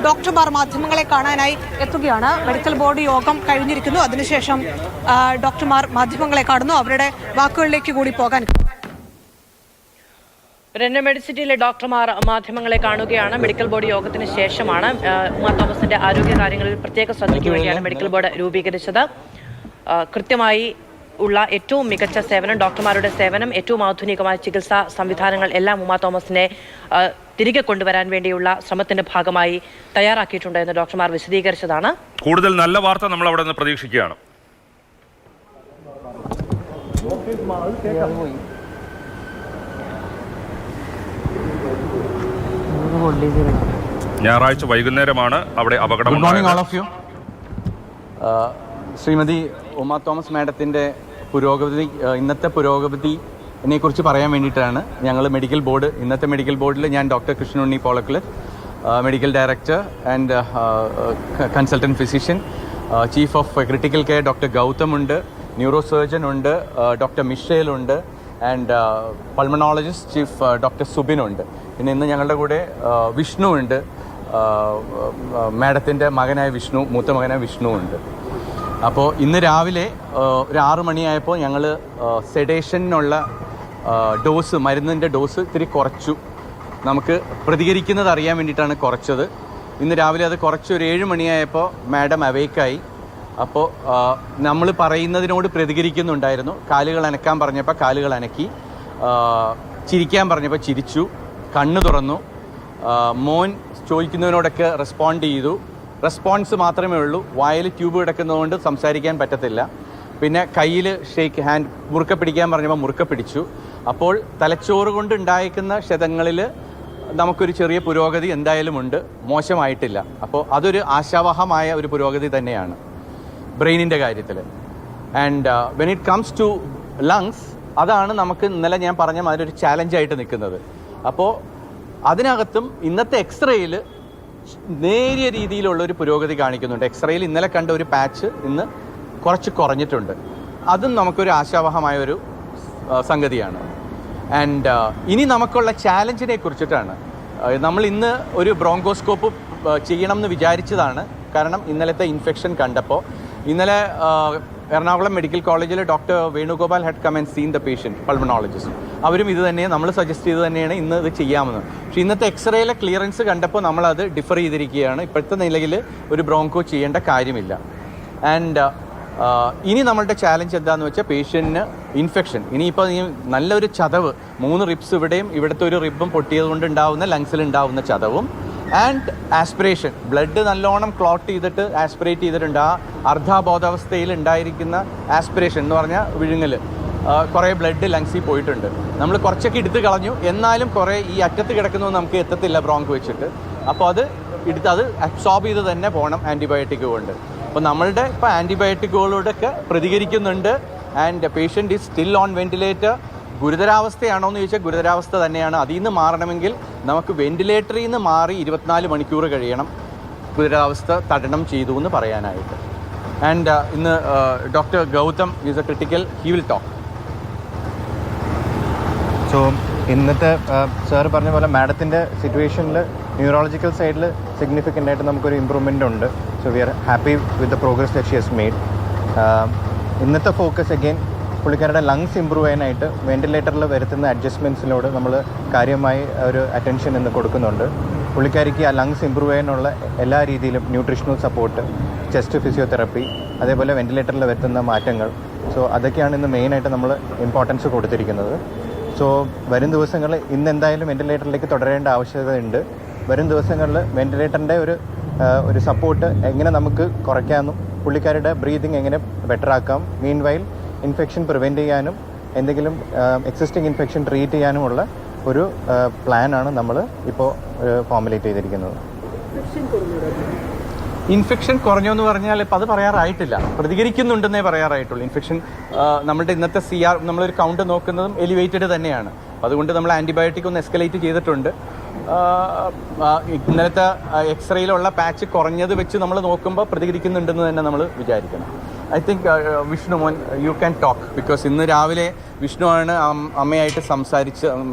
ഡോക്ടർമാർ മാധ്യമങ്ങളെ കാണാനായി എത്തുകയാണ്. മെഡിക്കൽ ബോർഡ് യോഗം കഴിഞ്ഞിരിക്കുന്നു. അതിനുശേഷം ഡോക്ടർമാർ മാധ്യമങ്ങളെ കാണുന്നു. അവരുടെ വാക്കുകളിലേക്ക് കൂടി പോകാൻ റെന്ന മെഡിസിറ്റിയിലെ ഡോക്ടർമാർ മാധ്യമങ്ങളെ കാണുകയാണ്. മെഡിക്കൽ ബോർഡ് യോഗത്തിന് ശേഷമാണ് ഉമാ തോമസിന്റെ ആരോഗ്യകാര്യങ്ങളിൽ പ്രത്യേക ശ്രദ്ധയ്ക്ക് വേണ്ടിയാണ് മെഡിക്കൽ ബോർഡ് രൂപീകരിച്ചത്. കൃത്യമായി ഉള്ള ഏറ്റവും മികച്ച സേവനം, ഡോക്ടർമാരുടെ സേവനം, ഏറ്റവും ആധുനികമായ ചികിത്സാ സംവിധാനങ്ങൾ എല്ലാം ഉമാ തോമസിനെ തിരികെ കൊണ്ടുവരാൻ വേണ്ടിയുള്ള ശ്രമത്തിന്റെ ഭാഗമായി തയ്യാറാക്കിയിട്ടുണ്ട് എന്ന് ഡോക്ടർമാർ വിശദീകരിച്ചതാണ്. കൂടുതൽ നല്ല വാർത്ത നമ്മൾ അവിടെ നിന്ന് പ്രതീക്ഷിക്കുകയാണ്. ഞായറാഴ്ച വൈകുന്നേരമാണ് അവിടെ അപകടം. ശ്രീമതി ഉമാ തോമസ് മാഡത്തിൻ്റെ പുരോഗതി, ഇന്നത്തെ പുരോഗതിനെ കുറിച്ച് പറയാൻ വേണ്ടിയിട്ടാണ് ഞങ്ങൾ മെഡിക്കൽ ബോർഡ്, ഇന്നത്തെ മെഡിക്കൽ ബോർഡിൽ ഞാൻ doctor Krishnanunni Polakkal, medical director and consultant physician, chief of critical care doctor Gautham ഉണ്ട്, ന്യൂറോ സർജൻ ഉണ്ട്, ഡോക്ടർ മിഷേൽ ഉണ്ട്, and pulmonologist chief doctor Subin ഉണ്ട്. പിന്നെ ഇന്ന് ഞങ്ങളുടെ കൂടെ വിഷ്ണു ഉണ്ട്, മാഡത്തിൻ്റെ മകനായ വിഷ്ണു, മൂത്ത മകനായ വിഷ്ണു ഉണ്ട്. അപ്പോൾ ഇന്ന് രാവിലെ ഒരു 6 മണിയായപ്പോൾ ഞങ്ങൾ സെഡേഷനുള്ള ഡോസ്, മരുന്നിൻ്റെ ഡോസ് ഇത്തിരി കുറച്ചു. നമുക്ക് പ്രതികരിക്കുന്നത് അറിയാൻ വേണ്ടിയിട്ടാണ് കുറച്ചത്. ഇന്ന് രാവിലെ അത് കുറച്ച് ഒരു 7 മണിയായപ്പോൾ മാഡം അവേക്കായി. അപ്പോൾ നമ്മൾ പറയുന്നതിനോട് പ്രതികരിക്കുന്നുണ്ടായിരുന്നു. കാലുകൾ അനക്കാൻ പറഞ്ഞപ്പോൾ കാലുകൾ അനക്കി, ചിരിക്കാൻ പറഞ്ഞപ്പോൾ ചിരിച്ചു, കണ്ണ് തുറന്നു, മോൻ ചോദിക്കുന്നതിനോടൊക്കെ റെസ്പോണ്ട് ചെയ്തു. റെസ്പോൺസ് മാത്രമേ ഉള്ളൂ. വായിൽ ട്യൂബ് കിടക്കുന്നതുകൊണ്ട് സംസാരിക്കാൻ പറ്റത്തില്ല. പിന്നെ കയ്യിൽ ഷേക്ക് ഹാൻഡ്, മുറുക്ക പിടിക്കാൻ പറഞ്ഞപ്പോൾ മുറുക്ക പിടിച്ചു. അപ്പോൾ തലച്ചോറ് കൊണ്ട് ഉണ്ടായിരിക്കുന്ന ക്ഷതങ്ങളിൽ നമുക്കൊരു ചെറിയ പുരോഗതി എന്തായാലും ഉണ്ട്, മോശമായിട്ടില്ല. അപ്പോൾ അതൊരു ആശാവഹമായ ഒരു പുരോഗതി തന്നെയാണ് ബ്രെയിനിൻ്റെ കാര്യത്തിൽ. And when it comes to lungs, അതാണ് നമുക്ക് ഇന്നലെ ഞാൻ പറഞ്ഞ മാതിരി ഒരു ചാലഞ്ചായിട്ട് നിൽക്കുന്നത്. അപ്പോൾ അതിനകത്തും ഇന്നത്തെ എക്സ്റേയിൽ നേരിയ രീതിയിലുള്ളൊരു പുരോഗതി കാണിക്കുന്നുണ്ട്. എക്സ്റേയിൽ ഇന്നലെ കണ്ട ഒരു പാച്ച് ഇന്ന് കുറച്ച് കുറഞ്ഞിട്ടുണ്ട്. അതും നമുക്കൊരു ആശാവഹമായ ഒരു സംഗതിയാണ്. ആൻഡ് ഇനി നമുക്കുള്ള ചാലഞ്ചിനെ കുറിച്ചിട്ടാണ്. നമ്മൾ ഇന്ന് ഒരു ബ്രോങ്കോസ്കോപ്പ് ചെയ്യണം എന്ന് വിചാരിച്ചതാണ്. കാരണം ഇന്നലത്തെ ഇൻഫെക്ഷൻ കണ്ടപ്പോൾ, ഇന്നലെ എറണാകുളം മെഡിക്കൽ കോളേജിൽ doctor Venugopal had come and seen the patient, pulmonologist. അവരും ഇത് തന്നെ, നമ്മൾ സജസ്റ്റ് ചെയ്ത് തന്നെയാണ് ഇന്ന് ഇത് ചെയ്യാമെന്ന്. പക്ഷേ ഇന്നത്തെ എക്സ്റേയിലെ ക്ലിയറൻസ് കണ്ടപ്പോൾ നമ്മളത് ഡിഫർ ചെയ്തിരിക്കുകയാണ്. ഇപ്പോഴത്തെ നിലയിൽ ഒരു ബ്രോങ്കോ ചെയ്യേണ്ട കാര്യമില്ല. ആൻഡ് ഇനി നമ്മളുടെ ചാലഞ്ച് എന്താണെന്ന് വെച്ചാൽ പേഷ്യൻറ്റിന് ഇൻഫെക്ഷൻ, ഇനിയിപ്പോൾ നല്ലൊരു ചതവ്, 3 റിബ്സ് ഇവിടെയും ഇവിടുത്തെ ഒരു റിബും പൊട്ടിയത് കൊണ്ട് ഉണ്ടാവുന്ന ലങ്സിൽ ഉണ്ടാവുന്ന ചതവും, ആൻഡ് ആസ്പിറേഷൻ, ബ്ലഡ് നല്ലോണം ക്ലോട്ട് ചെയ്തിട്ട് ആസ്പിറേറ്റ് ചെയ്തിട്ടുണ്ട്. ആ അർദ്ധാബോധാവസ്ഥയിൽ ഉണ്ടായിരിക്കുന്ന ആസ്പിറേഷൻ എന്ന് പറഞ്ഞാൽ വിഴുങ്ങൽ, കുറേ ബ്ലഡ് ലങ്സിൽ പോയിട്ടുണ്ട്. നമ്മൾ കുറച്ചൊക്കെ എടുത്ത് കളഞ്ഞു, എന്നാലും കുറേ ഈ അറ്റത്ത് കിടക്കുന്നത് നമുക്ക് എത്തത്തില്ല ബ്രോങ്ക് വെച്ചിട്ട്. അപ്പോൾ അത് അബ്സോർബ് ചെയ്ത് തന്നെ പോകണം ആൻറ്റിബയോട്ടിക് കൊണ്ട്. അപ്പോൾ നമ്മളുടെ ഇപ്പോൾ ആൻറ്റിബയോട്ടിക്കുകളോടൊക്കെ പ്രതികരിക്കുന്നുണ്ട്. And patient is still on ventilator. ഗുരുതരാവസ്ഥയാണോ എന്ന് ചോദിച്ചാൽ ഗുരുതരാവസ്ഥ തന്നെയാണ്. അതിൽ നിന്ന് മാറണമെങ്കിൽ നമുക്ക് വെന്റിലേറ്ററിൽ നിന്ന് മാറി 24 മണിക്കൂർ കഴിയണം ഗുരുതരാവസ്ഥ തടണം ചെയ്തു എന്ന് പറയാനായിട്ട്. ആൻഡ് ഇന്ന് doctor Gautam is a critical, he will talk. So ഇന്നത്തെ സാർ പറഞ്ഞ പോലെ മാഡത്തിൻ്റെ സിറ്റുവേഷനിൽ ന്യൂറോളജിക്കൽ സൈഡിൽ സിഗ്നിഫിക്കൻ്റ് ആയിട്ട് നമുക്കൊരു ഇമ്പ്രൂവ്മെൻ്റ് ഉണ്ട്. So we are happy with the progress that she has made. ഇന്നത്തെ ഫോക്കസ് അഗെയിൻ പുള്ളിക്കാരുടെ ലങ്സ് ഇമ്പ്രൂവ് ചെയ്യാനായിട്ട് വെന്റിലേറ്ററിൽ വരുത്തുന്ന അഡ്ജസ്റ്റ്മെൻറ്റ്സിനോട് നമ്മൾ കാര്യമായി ഒരു അറ്റൻഷൻ ഇന്ന് കൊടുക്കുന്നുണ്ട്. പുള്ളിക്കാരിക്ക് ആ ലങ്സ് ഇമ്പ്രൂവ് ചെയ്യാനുള്ള എല്ലാ രീതിയിലും ന്യൂട്രീഷണൽ സപ്പോർട്ട്, ചെസ്റ്റ് ഫിസിയോതെറപ്പി, അതേപോലെ വെന്റിലേറ്ററിൽ വരുത്തുന്ന മാറ്റങ്ങൾ, സോ അതൊക്കെയാണ് ഇന്ന് മെയിനായിട്ട് നമ്മൾ ഇമ്പോർട്ടൻസ് കൊടുത്തിരിക്കുന്നത്. സോ വരും ദിവസങ്ങളിൽ ഇന്ന് എന്തായാലും വെന്റിലേറ്ററിലേക്ക് തുടരേണ്ട ആവശ്യകതയുണ്ട്. വരും ദിവസങ്ങളിൽ വെന്റിലേറ്ററിൻ്റെ ഒരു സപ്പോർട്ട് എങ്ങനെ നമുക്ക് കുറയ്ക്കാമെന്നും പുള്ളിക്കാരുടെ ബ്രീതിങ് എങ്ങനെ ബെറ്റർ ആക്കാം, മീൻ വൈൽ ഇൻഫെക്ഷൻ പ്രിവെൻറ്റ് ചെയ്യാനും എന്തെങ്കിലും എക്സിസ്റ്റിംഗ് ഇൻഫെക്ഷൻ ട്രീറ്റ് ചെയ്യാനുമുള്ള ഒരു പ്ലാനാണ് നമ്മൾ ഇപ്പോൾ ഫോർമുലേറ്റ് ചെയ്തിരിക്കുന്നത്. ഇൻഫെക്ഷൻ കുറഞ്ഞു എന്ന് പറഞ്ഞാൽ ഇപ്പം അത് പറയാറായിട്ടില്ല, പ്രതികരിക്കുന്നുണ്ടെന്നേ പറയാറായിട്ടുള്ളൂ. ഇൻഫെക്ഷൻ നമ്മളുടെ ഇന്നത്തെ CR നമ്മളൊരു കൗണ്ട് നോക്കുന്നതും എലിവേറ്റഡ് തന്നെയാണ്. അതുകൊണ്ട് നമ്മൾ ആൻറ്റിബയോട്ടിക് ഒന്ന് എസ്കലേറ്റ് ചെയ്തിട്ടുണ്ട്. ഇന്നലത്തെ എക്സ്റേയിലുള്ള പാച്ച് കുറഞ്ഞത് വെച്ച് നമ്മൾ നോക്കുമ്പോൾ പ്രതികരിക്കുന്നുണ്ടെന്ന് തന്നെ നമ്മൾ വിചാരിക്കണം. ഐ തിങ്ക് വിഷ്ണു മോൻ, യു ക്യാൻ ടോക്ക്, ബിക്കോസ് ഇന്ന് രാവിലെ വിഷ്ണു ആണ് അമ്മയായിട്ട് സംസാരിച്ച്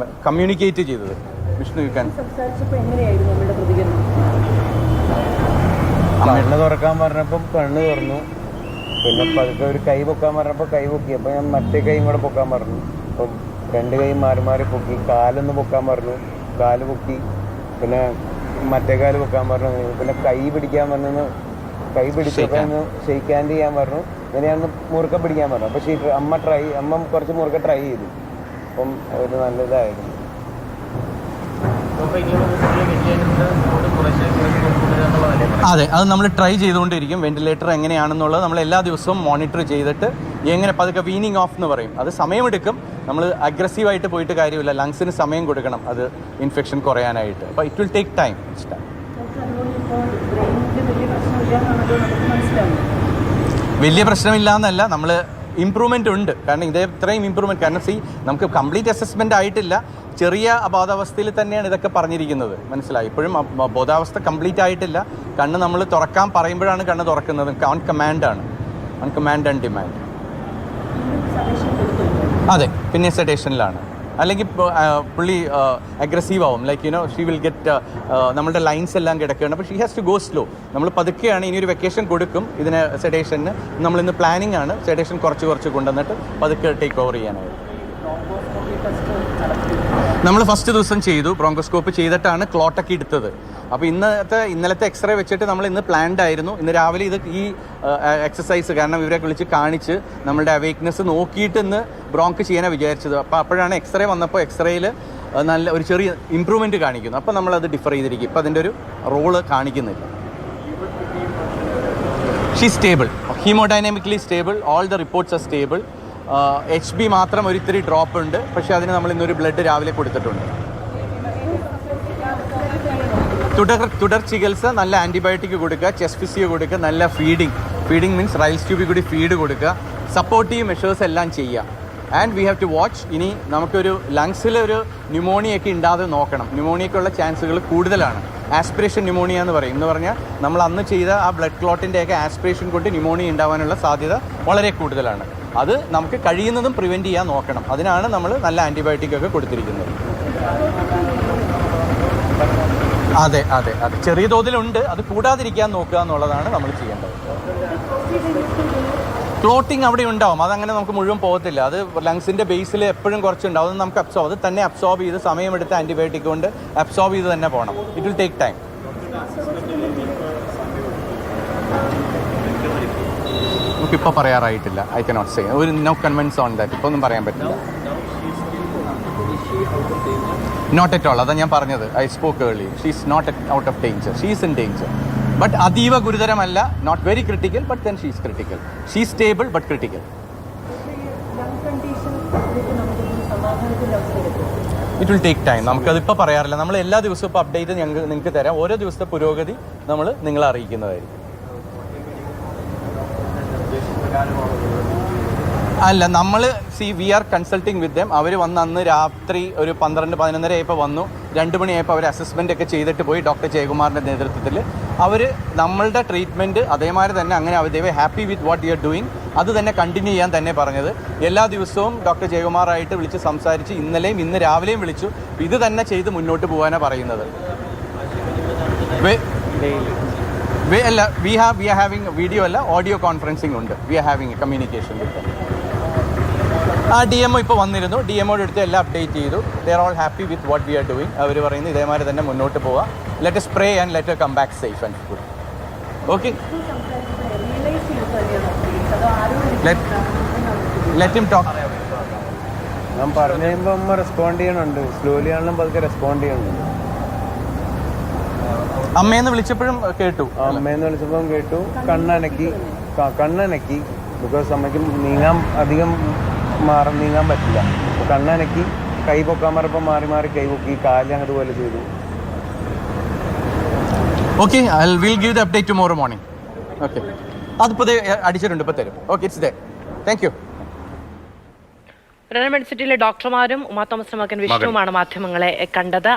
കമ്മ്യൂണിക്കേറ്റ് ചെയ്തത്. Vishnu, you can. കണ്ണ് തുറക്കാൻ പറഞ്ഞപ്പം കണ്ണ് തുറന്നു. പിന്നെ പതുക്കെ ഒരു കൈ പൊക്കാൻ പറഞ്ഞപ്പോൾ കൈ പൊക്കി. അപ്പോൾ ഞാൻ മറ്റേ കൈയും കൂടെ പൊക്കാൻ പറഞ്ഞു. അപ്പം 2 കൈ മാറി മാറി പൊക്കി. കാലൊന്ന് പൊക്കാൻ പറഞ്ഞു, കാല് പൊക്കി. പിന്നെ മറ്റേ കാല് പൊക്കാൻ പറഞ്ഞു. പിന്നെ കൈ പിടിക്കാൻ പറഞ്ഞു. കൈ പിടിച്ചപ്പോൾ ഒന്ന് ഷെയ്ക്ക് ഹാൻഡ് ചെയ്യാൻ പറഞ്ഞു. ഇങ്ങനെ ഞാൻ മുറുക്ക പിടിക്കാൻ പറഞ്ഞു. അപ്പോൾ അമ്മ കുറച്ച് മുറുക്ക ട്രൈ ചെയ്തു. അപ്പം ഒരു നല്ലതായിരുന്നു. അതെ, അത് നമ്മൾ ട്രൈ ചെയ്തുകൊണ്ടിരിക്കും. വെന്റിലേറ്റർ എങ്ങനെയാണെന്നുള്ളത് നമ്മൾ എല്ലാ ദിവസവും മോണിറ്റർ ചെയ്തിട്ട് എങ്ങനെ പതുക്കെ വീനിങ് ഓഫ് എന്ന് പറയും. അത് സമയമെടുക്കും. നമ്മൾ അഗ്രസീവായിട്ട് പോയിട്ട് കാര്യമില്ല. ലങ്സിന് സമയം കൊടുക്കണം അത് ഇൻഫെക്ഷൻ കുറയാനായിട്ട്. അപ്പോൾ ഇറ്റ് വിൽ ടേക്ക് ടൈം. വലിയ പ്രശ്നമില്ല എന്നല്ല, നമ്മൾ ഇമ്പ്രൂവ്മെൻ്റ് ഉണ്ട്. കാരണം ഇത്രയും ഇമ്പ്രൂവ്മെൻറ്റ്, കാരണം നമുക്ക് കംപ്ലീറ്റ് അസസ്മെൻ്റ് ആയിട്ടില്ല. ചെറിയ അബോധാവസ്ഥയിൽ തന്നെയാണ് ഇതൊക്കെ പറഞ്ഞിരിക്കുന്നത്, മനസ്സിലായി. ഇപ്പോഴും ബോധാവസ്ഥ കംപ്ലീറ്റ് ആയിട്ടില്ല. കണ്ണ് നമ്മൾ തുറക്കാൻ പറയുമ്പോഴാണ് കണ്ണ് തുറക്കുന്നത്. ഓൺ കമാൻഡാണ്, ഓൺ കമാൻഡ് ആൻഡ് ഡിമാൻഡ്. അതെ, പിന്നെ സെഡേഷനിലാണ്. അല്ലെങ്കിൽ പുള്ളി അഗ്രസീവ് ആവും. ലൈക്ക് ഷീ വിൽ ഗെറ്റ്, നമ്മളുടെ ലൈൻസ് എല്ലാം കിടക്കുകയാണ്. അപ്പോൾ she has to go slow. നമ്മൾ പതുക്കെയാണ്. ഇനിയൊരു വെക്കേഷൻ കൊടുക്കും ഇതിന്, സെഡേഷന്. നമ്മളിന്ന് പ്ലാനിങ് ആണ് സെഡേഷൻ കുറച്ച് കൊണ്ടുവന്നിട്ട് പതുക്കെ ടേക്ക് ഓവർ ചെയ്യാനായിട്ട്. നമ്മൾ ഫസ്റ്റ് ദിവസം ചെയ്തു, ബ്രോങ്കോസ്കോപ്പ് ചെയ്തിട്ടാണ് ക്ലോട്ടൊക്കെ എടുത്തത്. അപ്പോൾ ഇന്നലത്തെ എക്സ്റേ വെച്ചിട്ട് നമ്മൾ ഇന്ന് പ്ലാൻഡ് ആയിരുന്നു. ഇന്ന് രാവിലെ ഈ എക്സസൈസ്, കാരണം ഇവരെ വിളിച്ച് കാണിച്ച് നമ്മളുടെ അവേക്നെസ് നോക്കിയിട്ട് ഇന്ന് ബ്രോങ്ക് ചെയ്യാനാണ് വിചാരിച്ചത്. അപ്പോൾ അപ്പോഴാണ് എക്സ്റേ വന്നപ്പോൾ എക്സ്റേയിൽ നല്ല ഒരു ചെറിയ ഇമ്പ്രൂവ്മെൻറ്റ് കാണിക്കുന്നു. അപ്പോൾ നമ്മളത് ഡിഫർ ചെയ്തിരിക്കും. ഇപ്പോൾ അതിൻ്റെ ഒരു റോള് കാണിക്കുന്നില്ല. She stable, hemodynamically stable, all the reports are stable. HB മാത്രം ഒരിത്തിരി ഡ്രോപ്പ് ഉണ്ട്. പക്ഷേ അതിന് നമ്മൾ ഇന്നൊരു ബ്ലഡ് രാവിലെ കൊടുത്തിട്ടുണ്ട്. തുടർ ചികിത്സ, നല്ല ആൻറ്റിബയോട്ടിക് കൊടുക്കുക, ചെസ്റ്റ് ഫിസിയോ കൊടുക്കുക, നല്ല ഫീഡിങ് മീൻസ് റൈൽസ് ട്യൂബിൽ കൂടി ഫീഡ് കൊടുക്കുക, സപ്പോർട്ടീവ് മെഷേഴ്സ് എല്ലാം ചെയ്യുക. And we have to watch. ഇനി നമുക്കൊരു ലങ്സിൽ ഒരു ന്യൂമോണിയൊക്കെ ഉണ്ടാതെ നോക്കണം. ന്യൂമോണിയക്കുള്ള ചാൻസുകൾ കൂടുതലാണ്. ആസ്പിറേഷൻ ന്യൂമോണിയ എന്ന് പറയും. എന്ന് പറഞ്ഞാൽ നമ്മൾ അന്ന് ചെയ്ത ആ ബ്ലഡ് ക്ലോട്ടിൻ്റെയൊക്കെ ആസ്പിറേഷൻ കൊണ്ട് ന്യൂമോണിയ ഉണ്ടാവാനുള്ള സാധ്യത വളരെ കൂടുതലാണ്. അത് നമുക്ക് കഴിയുന്നതും പ്രിവെൻറ്റ് ചെയ്യാൻ നോക്കണം. അതിനാണ് നമ്മൾ നല്ല ആൻറ്റിബയോട്ടിക് ഒക്കെ കൊടുത്തിരിക്കുന്നത്. അതെ, ചെറിയ തോതിലുണ്ട്. അത് കൂടാതിരിക്കാൻ നോക്കുക എന്നുള്ളതാണ് നമ്മൾ ചെയ്യേണ്ടത്. ക്ലോട്ടിങ് അവിടെ ഉണ്ടാവും. അതങ്ങനെ നമുക്ക് മുഴുവൻ പോകത്തില്ല. അത് ലങ്സിൻ്റെ ബേസിൽ എപ്പോഴും കുറച്ചുണ്ടാവും. അത് നമുക്ക് അത് തന്നെ അബ്സോർബ് ചെയ്ത് സമയമെടുത്ത് ആൻറ്റിബയോട്ടിക് കൊണ്ട് അബ്സോർബ് ചെയ്ത് തന്നെ പോകണം. It will take time. നമുക്കിപ്പോൾ പറയാറായിട്ടില്ല. I cannot say. ഒരു നോ കൺവിൻസ് ഓൺ ദാറ്റ്. ഇപ്പോൾ ഒന്നും പറയാൻ പറ്റില്ല. Not at all. അതാണ് ഞാൻ പറഞ്ഞത്. I spoke early. She is not out of danger. She is in danger. But അതീവ ഗുരുതരമല്ല. Not very critical, but then she is critical. She is stable but critical. It will take time. നമുക്കതിപ്പോൾ പറയാറില്ല. നമ്മൾ എല്ലാ ദിവസവും ഇപ്പോൾ update നിങ്ങൾക്ക് തരാം. ഓരോ ദിവസത്തെ പുരോഗതി നമ്മൾ നിങ്ങളെ അറിയിക്കുന്നതായിരിക്കും. അല്ല, നമ്മൾ വി ആർ കൺസൾട്ടിങ് വിത്ത് ദം. അവർ വന്ന് അന്ന് രാത്രി ഒരു 12-11 ആയപ്പോൾ വന്നു. 2 മണിയായപ്പോൾ അവർ അസസ്മെൻ്റ് ഒക്കെ ചെയ്തിട്ട് പോയി. ഡോക്ടർ ജയകുമാറിൻ്റെ നേതൃത്വത്തിൽ അവർ നമ്മളുടെ ട്രീറ്റ്മെൻറ്റ് അതേമാതിരി തന്നെ അങ്ങനെ they were happy with what you are doing. അത് തന്നെ കണ്ടിന്യൂ ചെയ്യാൻ തന്നെ പറഞ്ഞത്. എല്ലാ ദിവസവും ഡോക്ടർ ജയകുമാറായിട്ട് വിളിച്ച് സംസാരിച്ച് ഇന്ന് രാവിലെയും വിളിച്ചു. ഇത് തന്നെ ചെയ്ത് മുന്നോട്ട് പോകാനാണ് പറയുന്നത്. അല്ല, വി ആർ ഹാവിങ് വീഡിയോ അല്ല, ഓഡിയോ കോൺഫറൻസിങ് ഉണ്ട്. We are having communication with. ആ DMO ഇപ്പോൾ വന്നിരുന്നു. DMOയുടെ അടുത്ത് എല്ലാം അപ്ഡേറ്റ് ചെയ്തു. They are all happy with what we are doing. അവർ പറയുന്നത് ഇതേമാതിരി തന്നെ മുന്നോട്ട് പോവുക. Let us pray and let her come back safe and good. Okay? Let him talk. ഞാൻ പറഞ്ഞു കഴിയുമ്പോൾ അമ്മ റെസ്പോണ്ട് ചെയ്യണുണ്ട്. സ്ലോലി ആണെങ്കിലും പതുക്കെ റെസ്പോണ്ട് ചെയ്യണുണ്ട്. അമ്മയെന്ന് വിളിച്ചപ്പോഴും കേട്ടു. അമ്മയെന്ന് വിളിച്ചപ്പോഴും കേട്ടു. കണ്ണനക്കി ബിക്കോസ് അമ്മയ്ക്ക് അധികം നീങ്ങാൻ പറ്റില്ല. അപ്പോൾ കണ്ണനക്കി കൈ പൊക്കാൻ പറഞ്ഞപ്പോൾ മാറി കൈ പൊക്കി. കാല് അതുപോലെ ചെയ്തു. Okay, will give the update tomorrow morning. Okay, അതിപ്പോൾ അടിച്ചിട്ടുണ്ട്. ഇപ്പോൾ തരും. Okay, it's there. Thank you. മെഡിസിറ്റിയിലെ ഡോക്ടർമാരും ഉമാ തോമസിന്റെ മകൻ വിഷ്ണുവുമാണ് മാധ്യമങ്ങളെ കണ്ടത്.